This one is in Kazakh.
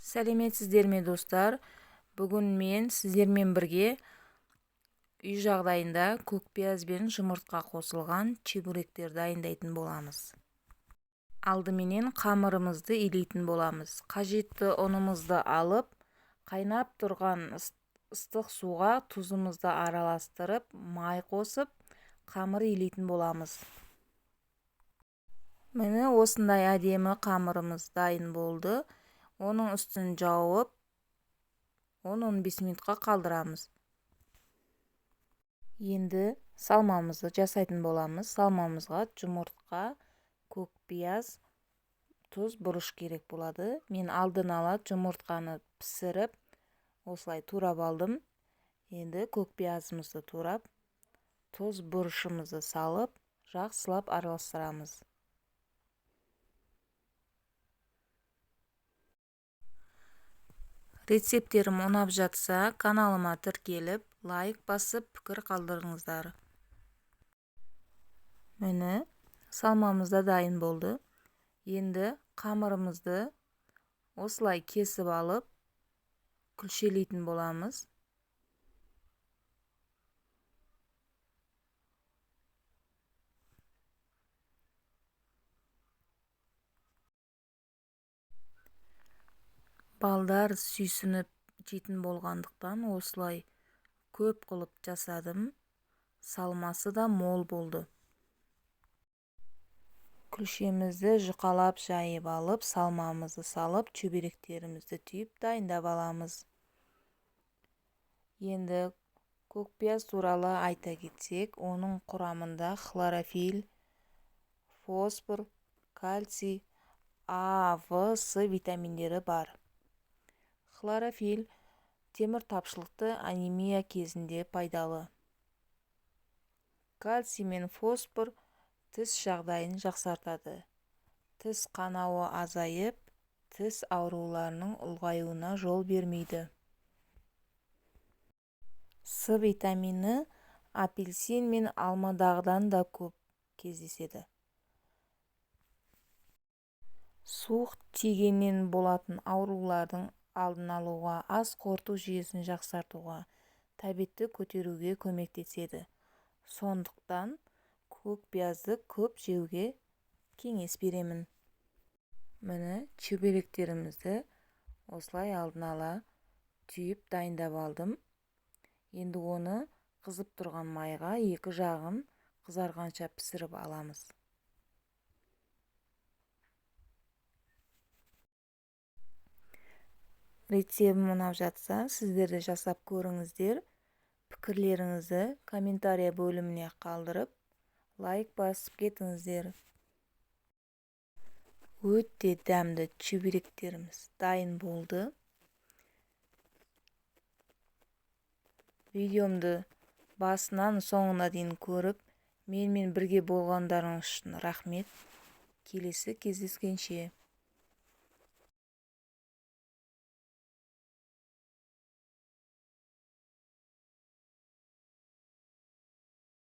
Сәлеметсіздер ме достар? Бүгін мен сіздермен бірге үй жағдайында көкпияз бен жұмыртқа қосылған чебуректер дайындайтын боламыз. Алдыменен қамырымызды илейтін боламыз. Қажетті ұнымызды алып, қайнап тұрған ыстық суға тұзымызды араластырып, май қосып, қамыр илейтін боламыз. Міне осындай әдемі қамырымыз дайын болды. Оның үстін жауып, 10-15 минутқа қалдырамыз. Енді салмамызды жасайтын боламыз. Салмамызға жұмыртқа, көкпияз, тұз, бұрыш керек болады. Мен алдын ала жұмыртқаны пісіріп, осылай турап алдым. Енді көкпиязымызды турап, тұз, бұрышымызды салып, жақсылап араластырамыз. Рецептерім ұнап жатса, каналыма тіркеліп, лайк басып, пікір қалдырыңыздар. Міне, салмамыз да дайын болды. Енді қамырымызды осылай кесіп алып, күлшелейтін боламыз. Балдар сүйсініп жейтін болғандықтан осылай көп қылып жасадым. Салмасы да мол болды. Күлшемізді жұқалап жайып алып, салмамызды салып, чөберектерімізді түйіп дайындап аламыз. Енді көкпияз туралы айта кетсек, оның құрамында хлорофилл, фосфор, кальций, А, В, С витаминдері бар. Хлорофилл темір тапшылықты анемия кезінде пайдалы. Кальций мен фосфор тіс жағдайын жақсартады. Тіс қанауы азайып, тіс ауруларының ұлғаюына жол бермейді. С витамині апельсин мен алмадағыдан да көп кездеседі. Суық тигеннен болатын аурулардың алдын алуға, ас қорыту жүйесін жақсартуға, тәбетті көтеруге көмектеседі. Сондықтан көкпиязды көп жеуге кеңес беремін. Міне чөберектерімізді осылай алдын ала түйіп дайындап алдым. Енді оны қызып тұрған майға екі жағын қызарғанша пісіріп аламыз. Рецебім ұнап жатса, сіздер де жасап көріңіздер. Пікірлеріңізді комментария бөліміне қалдырып, лайк басып кетіңіздер. Өте дәмді чөберектеріміз дайын болды. Видеомды басынан соңына дейін көріп, менімен бірге болғандарыңыз үшін рахмет. Келесі кездескенше.